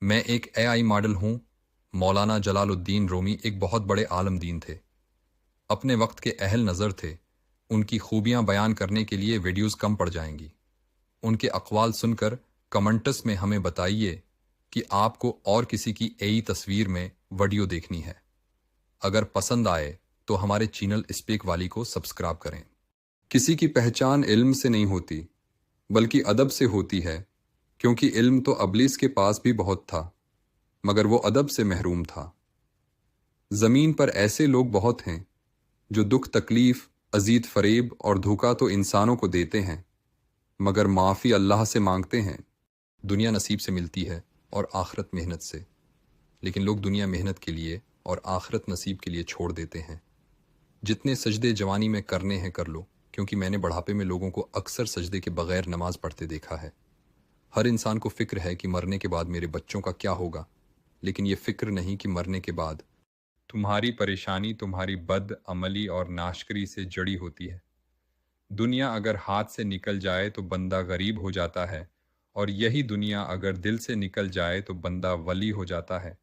میں ایک AI model ہوں۔ مولانا جلال الدین رومی ایک بہت بڑے عالم دین تھے، اپنے وقت کے اہل نظر تھے۔ ان کی خوبیاں بیان کرنے کے لیے ویڈیوز کم پڑ جائیں گی۔ ان کے اقوال سن کر کمنٹس میں ہمیں بتائیے کہ آپ کو اور کسی کی AI تصویر میں ویڈیو دیکھنی ہے۔ اگر پسند آئے تو ہمارے چینل اسپیک والی کو سبسکرائب کریں۔ کسی کی پہچان علم سے نہیں ہوتی بلکہ ادب سے ہوتی ہے، کیونکہ علم تو ابلیس کے پاس بھی بہت تھا مگر وہ ادب سے محروم تھا۔ زمین پر ایسے لوگ بہت ہیں جو دکھ تکلیف، اذیت فریب اور دھوکہ تو انسانوں کو دیتے ہیں مگر معافی اللہ سے مانگتے ہیں۔ دنیا نصیب سے ملتی ہے اور آخرت محنت سے، لیکن لوگ دنیا محنت کے لیے اور آخرت نصیب کے لیے چھوڑ دیتے ہیں۔ جتنے سجدے جوانی میں کرنے ہیں کر لو، کیونکہ میں نے بڑھاپے میں لوگوں کو اکثر سجدے کے بغیر نماز پڑھتے دیکھا ہے۔ ہر انسان کو فکر ہے کہ مرنے کے بعد میرے بچوں کا کیا ہوگا، لیکن یہ فکر نہیں کہ مرنے کے بعد تمہاری پریشانی تمہاری بد عملی اور ناشکری سے جڑی ہوتی ہے۔ دنیا اگر ہاتھ سے نکل جائے تو بندہ غریب ہو جاتا ہے، اور یہی دنیا اگر دل سے نکل جائے تو بندہ ولی ہو جاتا ہے۔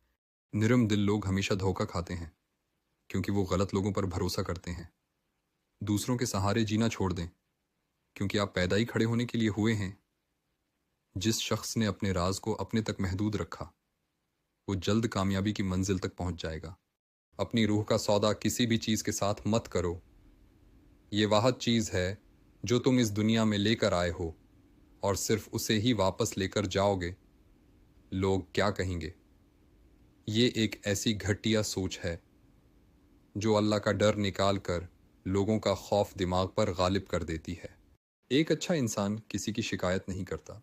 نرم دل لوگ ہمیشہ دھوکہ کھاتے ہیں کیونکہ وہ غلط لوگوں پر بھروسہ کرتے ہیں۔ دوسروں کے سہارے جینا چھوڑ دیں، کیونکہ آپ پیدا ہی کھڑے ہونے کے لیے ہوئے ہیں۔ جس شخص نے اپنے راز کو اپنے تک محدود رکھا، وہ جلد کامیابی کی منزل تک پہنچ جائے گا۔ اپنی روح کا سودا کسی بھی چیز کے ساتھ مت کرو۔ یہ واحد چیز ہے جو تم اس دنیا میں لے کر آئے ہو، اور صرف اسے ہی واپس لے کر جاؤ گے۔ لوگ کیا کہیں گے؟ یہ ایک ایسی گھٹیا سوچ ہے جو اللہ کا ڈر نکال کر لوگوں کا خوف دماغ پر غالب کر دیتی ہے۔ ایک اچھا انسان کسی کی شکایت نہیں کرتا،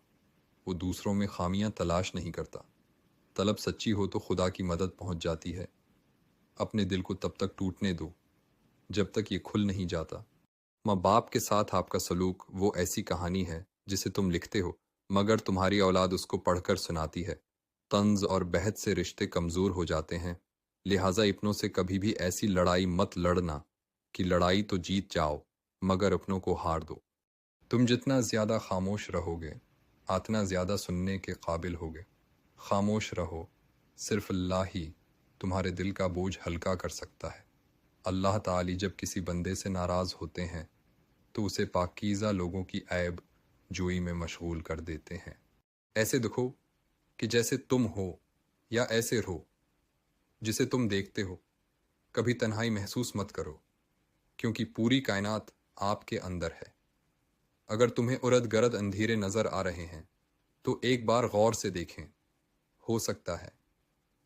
وہ دوسروں میں خامیاں تلاش نہیں کرتا۔ طلب سچی ہو تو خدا کی مدد پہنچ جاتی ہے۔ اپنے دل کو تب تک ٹوٹنے دو جب تک یہ کھل نہیں جاتا۔ ماں باپ کے ساتھ آپ کا سلوک وہ ایسی کہانی ہے جسے تم لکھتے ہو مگر تمہاری اولاد اس کو پڑھ کر سناتی ہے۔ طنز اور بحث سے رشتے کمزور ہو جاتے ہیں، لہٰذا اپنوں سے کبھی بھی ایسی لڑائی مت لڑنا کہ لڑائی تو جیت جاؤ مگر اپنوں کو ہار دو۔ تم جتنا زیادہ خاموش رہو گے اتنا زیادہ سننے کے قابل ہوگے۔ خاموش رہو، صرف اللہ ہی تمہارے دل کا بوجھ ہلکا کر سکتا ہے۔ اللہ تعالی جب کسی بندے سے ناراض ہوتے ہیں تو اسے پاکیزہ لوگوں کی عیب جوئی میں مشغول کر دیتے ہیں۔ ایسے دکھو کہ جیسے تم ہو، یا ایسے رہو جسے تم دیکھتے ہو۔ کبھی تنہائی محسوس مت کرو، کیونکہ پوری کائنات آپ کے اندر ہے۔ اگر تمہیں ارد گرد اندھیرے نظر آ رہے ہیں تو ایک بار غور سے دیکھیں، ہو سکتا ہے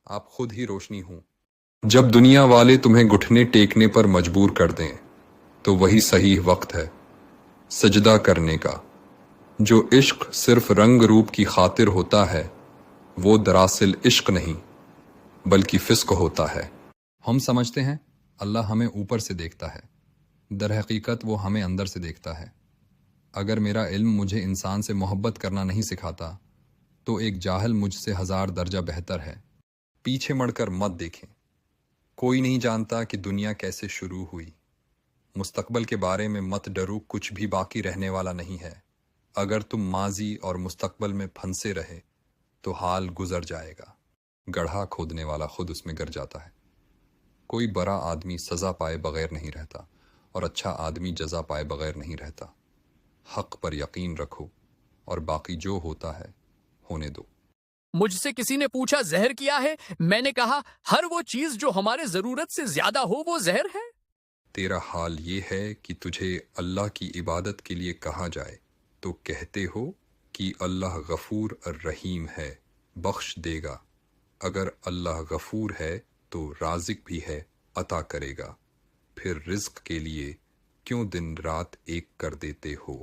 آپ خود ہی روشنی ہوں۔ جب دنیا والے تمہیں گھٹنے ٹیکنے پر مجبور کر دیں تو وہی صحیح وقت ہے سجدہ کرنے کا۔ جو عشق صرف رنگ روپ کی خاطر ہوتا ہے وہ دراصل عشق نہیں بلکہ فسق ہوتا ہے۔ ہم سمجھتے ہیں اللہ ہمیں اوپر سے دیکھتا ہے، در حقیقت وہ ہمیں اندر سے دیکھتا ہے۔ اگر میرا علم مجھے انسان سے محبت کرنا نہیں سکھاتا تو ایک جاہل مجھ سے 1000 درجہ بہتر ہے۔ پیچھے مڑ کر مت دیکھیں۔ کوئی نہیں جانتا کہ دنیا کیسے شروع ہوئی۔ مستقبل کے بارے میں مت ڈرو، کچھ بھی باقی رہنے والا نہیں ہے۔ اگر تم ماضی اور مستقبل میں پھنسے رہے تو حال گزر جائے گا۔ گڑھا کھودنے والا خود اس میں گر جاتا ہے۔ کوئی برا آدمی سزا پائے بغیر نہیں رہتا، اور اچھا آدمی جزا پائے بغیر نہیں رہتا۔ حق پر یقین رکھو اور باقی جو ہوتا ہے ہونے دو۔ مجھ سے کسی نے پوچھا زہر کیا ہے؟ میں نے کہا ہر وہ چیز جو ہمارے ضرورت سے زیادہ ہو وہ زہر ہے۔ تیرا حال یہ ہے کہ تجھے اللہ کی عبادت کے لیے کہا جائے تو کہتے ہو کہ اللہ غفور الرحیم ہے، بخش دے گا۔ اگر اللہ غفور ہے تو رازق بھی ہے، عطا کرے گا۔ پھر رزق کے لیے کیوں دن رات ایک کر دیتے ہو؟